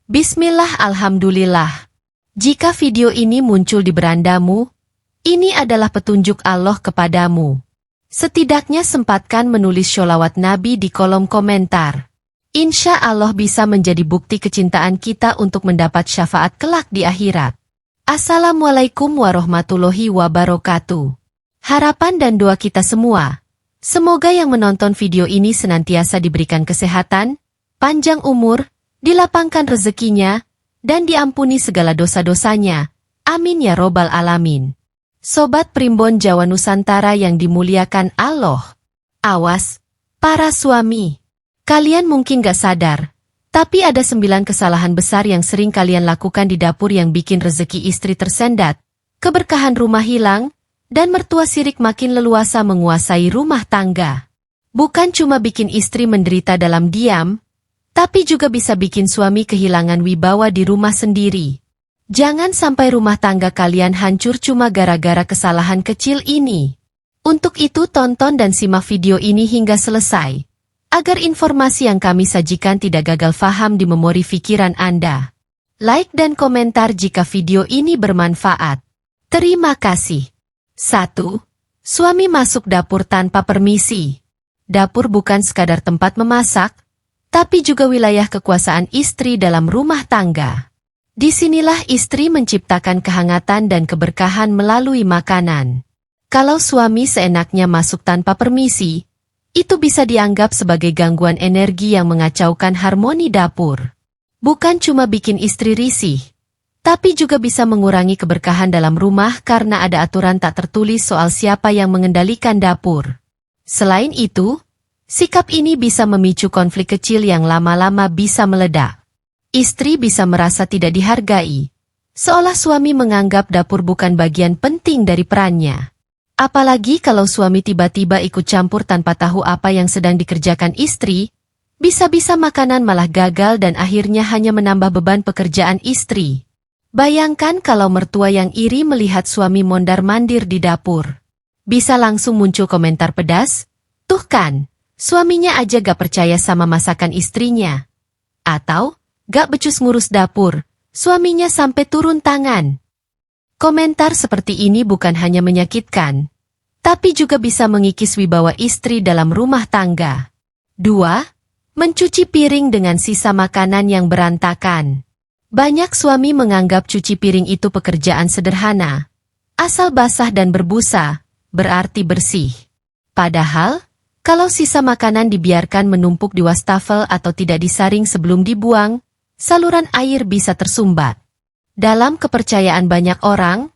Bismillah, alhamdulillah. Jika video ini muncul di berandamu, ini adalah petunjuk Allah kepadamu. Setidaknya sempatkan menulis sholawat Nabi di kolom komentar. Insya Allah bisa menjadi bukti kecintaan kita untuk mendapat syafaat kelak di akhirat. Assalamualaikum warahmatullahi wabarakatuh. Harapan dan doa kita semua, semoga yang menonton video ini senantiasa diberikan kesehatan, panjang umur, dilapangkan rezekinya, dan diampuni segala dosa-dosanya. Amin ya robbal alamin. Sobat Primbon Jawa Nusantara yang dimuliakan Allah. Awas, para suami. Kalian mungkin gak sadar, tapi ada 9 kesalahan besar yang sering kalian lakukan di dapur yang bikin rezeki istri tersendat, keberkahan rumah hilang, dan mertua sirik makin leluasa menguasai rumah tangga. Bukan cuma bikin istri menderita dalam diam, tapi juga bisa bikin suami kehilangan wibawa di rumah sendiri. Jangan sampai rumah tangga kalian hancur cuma gara-gara kesalahan kecil ini. Untuk itu tonton dan simak video ini hingga selesai, agar informasi yang kami sajikan tidak gagal faham di memori pikiran Anda. Like dan komentar jika video ini bermanfaat. Terima kasih. 1. Suami masuk dapur tanpa permisi. Dapur bukan sekadar tempat memasak, tapi juga wilayah kekuasaan istri dalam rumah tangga. Disinilah istri menciptakan kehangatan dan keberkahan melalui makanan. Kalau suami seenaknya masuk tanpa permisi, itu bisa dianggap sebagai gangguan energi yang mengacaukan harmoni dapur. Bukan cuma bikin istri risih, tapi juga bisa mengurangi keberkahan dalam rumah karena ada aturan tak tertulis soal siapa yang mengendalikan dapur. Selain itu, sikap ini bisa memicu konflik kecil yang lama-lama bisa meledak. Istri bisa merasa tidak dihargai, seolah suami menganggap dapur bukan bagian penting dari perannya. Apalagi kalau suami tiba-tiba ikut campur tanpa tahu apa yang sedang dikerjakan istri, bisa-bisa makanan malah gagal dan akhirnya hanya menambah beban pekerjaan istri. Bayangkan kalau mertua yang iri melihat suami mondar-mandir di dapur. Bisa langsung muncul komentar pedas, "Tuh kan, suaminya aja gak percaya sama masakan istrinya." Atau, "Gak becus ngurus dapur, suaminya sampai turun tangan." Komentar seperti ini bukan hanya menyakitkan, tapi juga bisa mengikis wibawa istri dalam rumah tangga. 2. Mencuci piring dengan sisa makanan yang berantakan. Banyak suami menganggap cuci piring itu pekerjaan sederhana. Asal basah dan berbusa, berarti bersih. Padahal, kalau sisa makanan dibiarkan menumpuk di wastafel atau tidak disaring sebelum dibuang, saluran air bisa tersumbat. Dalam kepercayaan banyak orang,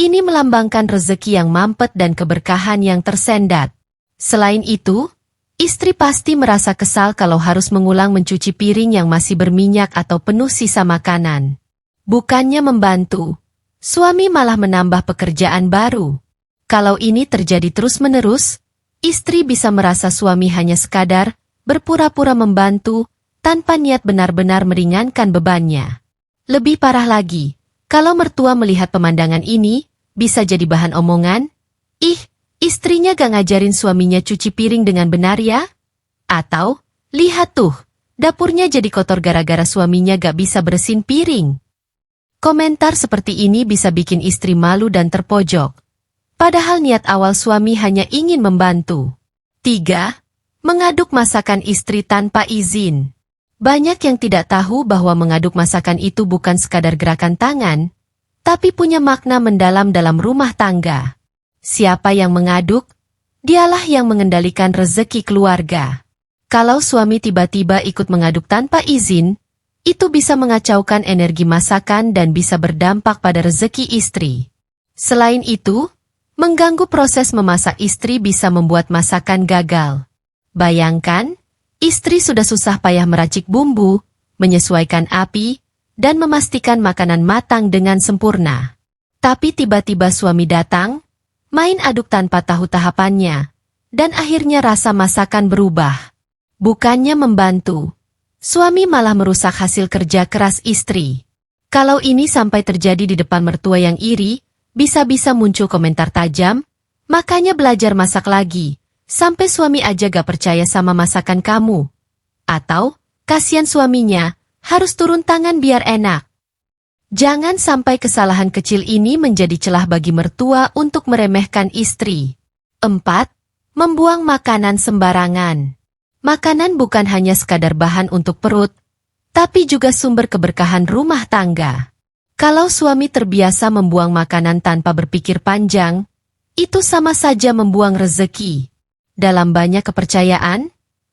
ini melambangkan rezeki yang mampet dan keberkahan yang tersendat. Selain itu, istri pasti merasa kesal kalau harus mengulang mencuci piring yang masih berminyak atau penuh sisa makanan. Bukannya membantu, suami malah menambah pekerjaan baru. Kalau ini terjadi terus-menerus, istri bisa merasa suami hanya sekadar berpura-pura membantu, tanpa niat benar-benar meringankan bebannya. Lebih parah lagi, kalau mertua melihat pemandangan ini, bisa jadi bahan omongan, "Ih, istrinya gak ngajarin suaminya cuci piring dengan benar ya?" Atau, "Lihat tuh, dapurnya jadi kotor gara-gara suaminya gak bisa bersihin piring." Komentar seperti ini bisa bikin istri malu dan terpojok. Padahal niat awal suami hanya ingin membantu. 3. Mengaduk masakan istri tanpa izin. Banyak yang tidak tahu bahwa mengaduk masakan itu bukan sekadar gerakan tangan, tapi punya makna mendalam dalam rumah tangga. Siapa yang mengaduk, dialah yang mengendalikan rezeki keluarga. Kalau suami tiba-tiba ikut mengaduk tanpa izin, itu bisa mengacaukan energi masakan dan bisa berdampak pada rezeki istri. Selain itu, mengganggu proses memasak istri bisa membuat masakan gagal. Bayangkan, istri sudah susah payah meracik bumbu, menyesuaikan api, dan memastikan makanan matang dengan sempurna. Tapi tiba-tiba suami datang, main aduk tanpa tahu tahapannya, dan akhirnya rasa masakan berubah. Bukannya membantu, suami malah merusak hasil kerja keras istri. Kalau ini sampai terjadi di depan mertua yang iri, bisa-bisa muncul komentar tajam, "Makanya belajar masak lagi. Sampai suami aja gak percaya sama masakan kamu." Atau, "Kasian suaminya, harus turun tangan biar enak. Jangan sampai kesalahan kecil ini menjadi celah bagi mertua untuk meremehkan istri. 4. Membuang makanan sembarangan. Makanan bukan hanya sekadar bahan untuk perut, tapi juga sumber keberkahan rumah tangga. Kalau suami terbiasa membuang makanan tanpa berpikir panjang, itu sama saja membuang rezeki. Dalam banyak kepercayaan,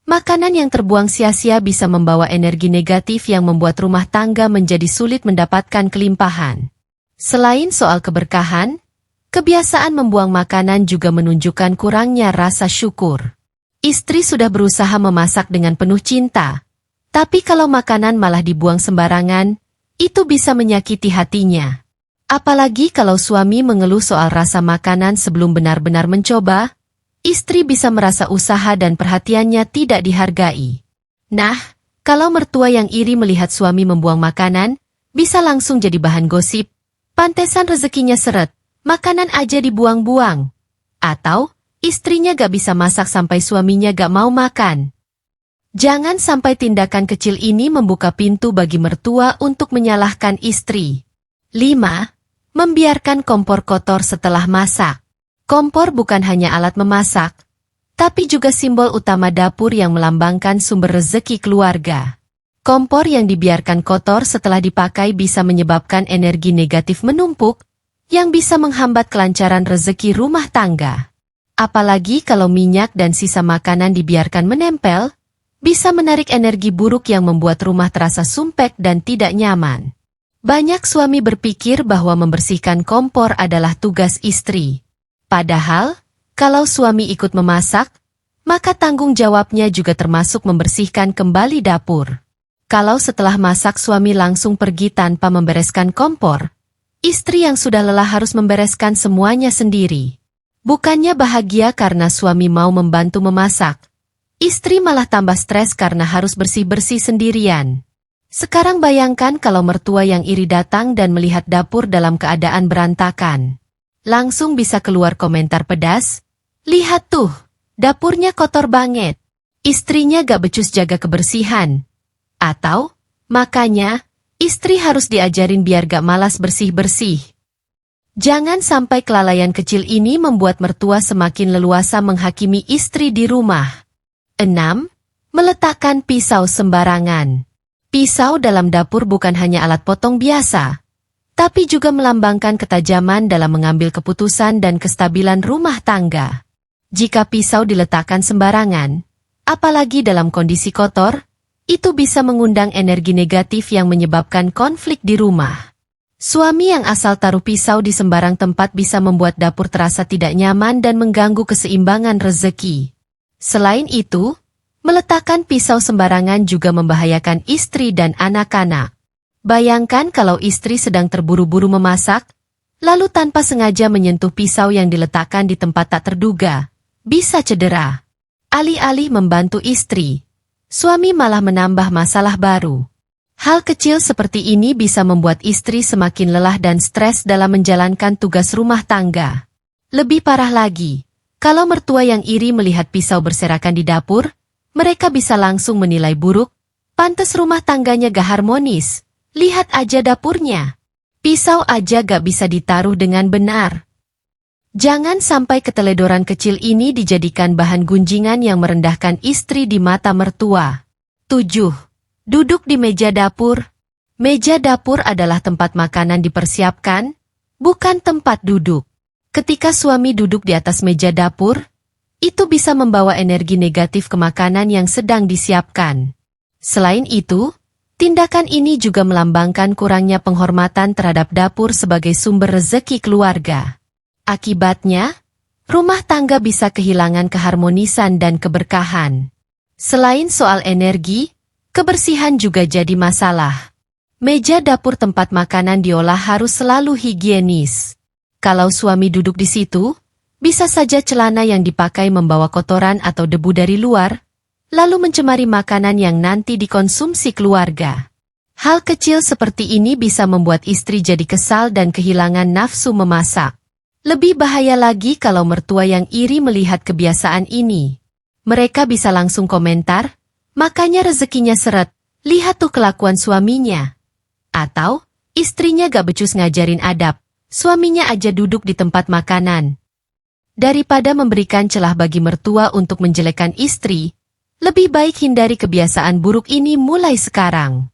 makanan yang terbuang sia-sia bisa membawa energi negatif yang membuat rumah tangga menjadi sulit mendapatkan kelimpahan. Selain soal keberkahan, kebiasaan membuang makanan juga menunjukkan kurangnya rasa syukur. Istri sudah berusaha memasak dengan penuh cinta, tapi kalau makanan malah dibuang sembarangan, itu bisa menyakiti hatinya. Apalagi kalau suami mengeluh soal rasa makanan sebelum benar-benar mencoba, istri bisa merasa usaha dan perhatiannya tidak dihargai. Nah, kalau mertua yang iri melihat suami membuang makanan, bisa langsung jadi bahan gosip. Pantesan rezekinya seret, makanan aja dibuang-buang. Atau, istrinya gak bisa masak sampai suaminya gak mau makan. Jangan sampai tindakan kecil ini membuka pintu bagi mertua untuk menyalahkan istri. 5. Membiarkan kompor kotor setelah masak. Kompor bukan hanya alat memasak, tapi juga simbol utama dapur yang melambangkan sumber rezeki keluarga. Kompor yang dibiarkan kotor setelah dipakai bisa menyebabkan energi negatif menumpuk, yang bisa menghambat kelancaran rezeki rumah tangga. Apalagi kalau minyak dan sisa makanan dibiarkan menempel, bisa menarik energi buruk yang membuat rumah terasa sumpek dan tidak nyaman. Banyak suami berpikir bahwa membersihkan kompor adalah tugas istri. Padahal, kalau suami ikut memasak, maka tanggung jawabnya juga termasuk membersihkan kembali dapur. Kalau setelah masak suami langsung pergi tanpa membereskan kompor, istri yang sudah lelah harus membereskan semuanya sendiri. Bukannya bahagia karena suami mau membantu memasak, istri malah tambah stres karena harus bersih-bersih sendirian. Sekarang bayangkan kalau mertua yang iri datang dan melihat dapur dalam keadaan berantakan. Langsung bisa keluar komentar pedas, "Lihat tuh, dapurnya kotor banget. Istrinya gak becus jaga kebersihan." Atau, "Makanya, istri harus diajarin biar gak malas bersih-bersih." Jangan sampai kelalaian kecil ini membuat mertua semakin leluasa menghakimi istri di rumah. 6. Meletakkan pisau sembarangan. Pisau dalam dapur bukan hanya alat potong biasa, tapi juga melambangkan ketajaman dalam mengambil keputusan dan kestabilan rumah tangga. Jika pisau diletakkan sembarangan, apalagi dalam kondisi kotor, itu bisa mengundang energi negatif yang menyebabkan konflik di rumah. Suami yang asal taruh pisau di sembarang tempat bisa membuat dapur terasa tidak nyaman dan mengganggu keseimbangan rezeki. Selain itu, meletakkan pisau sembarangan juga membahayakan istri dan anak-anak. Bayangkan kalau istri sedang terburu-buru memasak, lalu tanpa sengaja menyentuh pisau yang diletakkan di tempat tak terduga, bisa cedera. Alih-alih membantu istri, suami malah menambah masalah baru. Hal kecil seperti ini bisa membuat istri semakin lelah dan stres dalam menjalankan tugas rumah tangga. Lebih parah lagi, kalau mertua yang iri melihat pisau berserakan di dapur, mereka bisa langsung menilai buruk, pantes rumah tangganya gak harmonis, lihat aja dapurnya. Pisau aja gak bisa ditaruh dengan benar. Jangan sampai keteledoran kecil ini dijadikan bahan gunjingan yang merendahkan istri di mata mertua. 7. Duduk di meja dapur. Meja dapur adalah tempat makanan dipersiapkan, bukan tempat duduk. Ketika suami duduk di atas meja dapur, itu bisa membawa energi negatif ke makanan yang sedang disiapkan. Selain itu, tindakan ini juga melambangkan kurangnya penghormatan terhadap dapur sebagai sumber rezeki keluarga. Akibatnya, rumah tangga bisa kehilangan keharmonisan dan keberkahan. Selain soal energi, kebersihan juga jadi masalah. Meja dapur tempat makanan diolah harus selalu higienis. Kalau suami duduk di situ, bisa saja celana yang dipakai membawa kotoran atau debu dari luar, lalu mencemari makanan yang nanti dikonsumsi keluarga. Hal kecil seperti ini bisa membuat istri jadi kesal dan kehilangan nafsu memasak. Lebih bahaya lagi kalau mertua yang iri melihat kebiasaan ini. Mereka bisa langsung komentar, "Makanya rezekinya seret, lihat tuh kelakuan suaminya. Atau, istrinya gak becus ngajarin adab, suaminya aja duduk di tempat makanan. Daripada memberikan celah bagi mertua untuk menjelekkan istri, lebih baik hindari kebiasaan buruk ini mulai sekarang.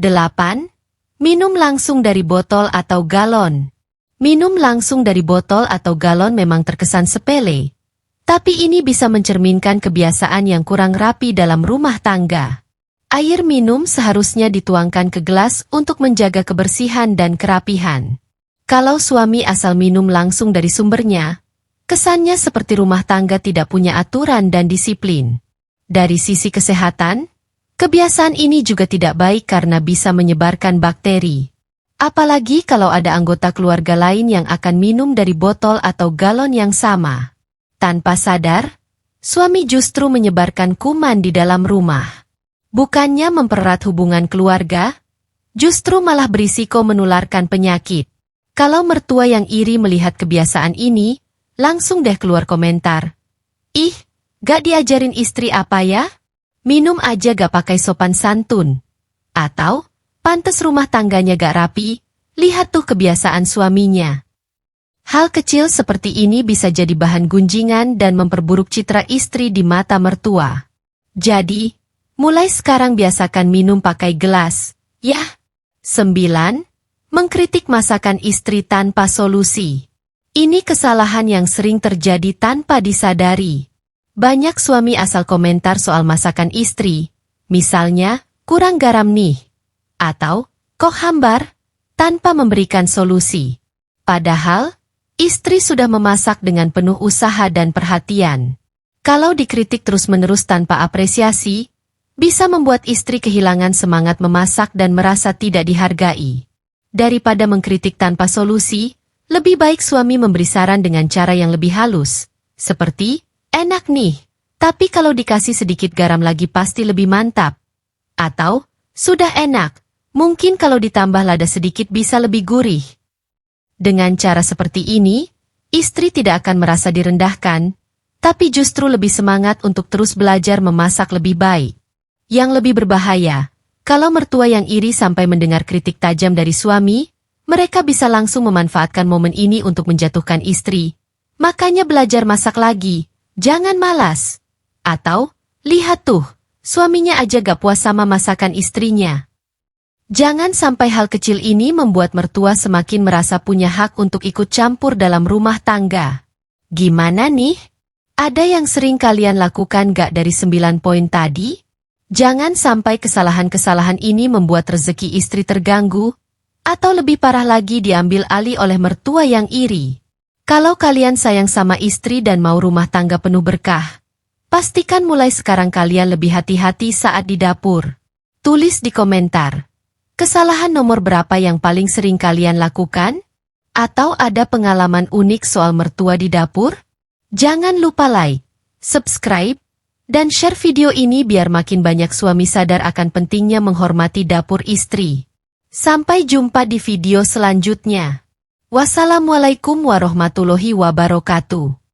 8. Minum langsung dari botol atau galon. Minum langsung dari botol atau galon memang terkesan sepele, tapi ini bisa mencerminkan kebiasaan yang kurang rapi dalam rumah tangga. Air minum seharusnya dituangkan ke gelas untuk menjaga kebersihan dan kerapihan. Kalau suami asal minum langsung dari sumbernya, kesannya seperti rumah tangga tidak punya aturan dan disiplin. Dari sisi kesehatan, kebiasaan ini juga tidak baik karena bisa menyebarkan bakteri. Apalagi kalau ada anggota keluarga lain yang akan minum dari botol atau galon yang sama. Tanpa sadar, suami justru menyebarkan kuman di dalam rumah. Bukannya mempererat hubungan keluarga, justru malah berisiko menularkan penyakit. Kalau mertua yang iri melihat kebiasaan ini, langsung deh keluar komentar. Ih, gak diajarin istri apa ya? Minum aja gak pakai sopan santun. Atau, pantes rumah tangganya gak rapi, lihat tuh kebiasaan suaminya. Hal kecil seperti ini bisa jadi bahan gunjingan dan memperburuk citra istri di mata mertua. Jadi, mulai sekarang biasakan minum pakai gelas, ya. 9. Mengkritik masakan istri tanpa solusi. Ini kesalahan yang sering terjadi tanpa disadari. Banyak suami asal komentar soal masakan istri, misalnya, kurang garam nih. Atau, kok hambar, tanpa memberikan solusi. Padahal, istri sudah memasak dengan penuh usaha dan perhatian. Kalau dikritik terus-menerus tanpa apresiasi, bisa membuat istri kehilangan semangat memasak dan merasa tidak dihargai. Daripada mengkritik tanpa solusi, lebih baik suami memberi saran dengan cara yang lebih halus. Seperti, enak nih, tapi kalau dikasih sedikit garam lagi pasti lebih mantap. Atau, sudah enak. Mungkin kalau ditambah lada sedikit bisa lebih gurih. Dengan cara seperti ini, istri tidak akan merasa direndahkan, tapi justru lebih semangat untuk terus belajar memasak lebih baik. Yang lebih berbahaya, kalau mertua yang iri sampai mendengar kritik tajam dari suami, mereka bisa langsung memanfaatkan momen ini untuk menjatuhkan istri. Makanya belajar masak lagi, jangan malas. Atau, lihat tuh, suaminya aja gak puas sama masakan istrinya. Jangan sampai hal kecil ini membuat mertua semakin merasa punya hak untuk ikut campur dalam rumah tangga. Gimana nih? Ada yang sering kalian lakukan gak dari 9 poin tadi? Jangan sampai kesalahan-kesalahan ini membuat rezeki istri terganggu, atau lebih parah lagi diambil alih oleh mertua yang iri. Kalau kalian sayang sama istri dan mau rumah tangga penuh berkah, pastikan mulai sekarang kalian lebih hati-hati saat di dapur. Tulis di komentar. Kesalahan nomor berapa yang paling sering kalian lakukan? Atau ada pengalaman unik soal mertua di dapur? Jangan lupa like, subscribe, dan share video ini biar makin banyak suami sadar akan pentingnya menghormati dapur istri. Sampai jumpa di video selanjutnya. Wassalamualaikum warahmatullahi wabarakatuh.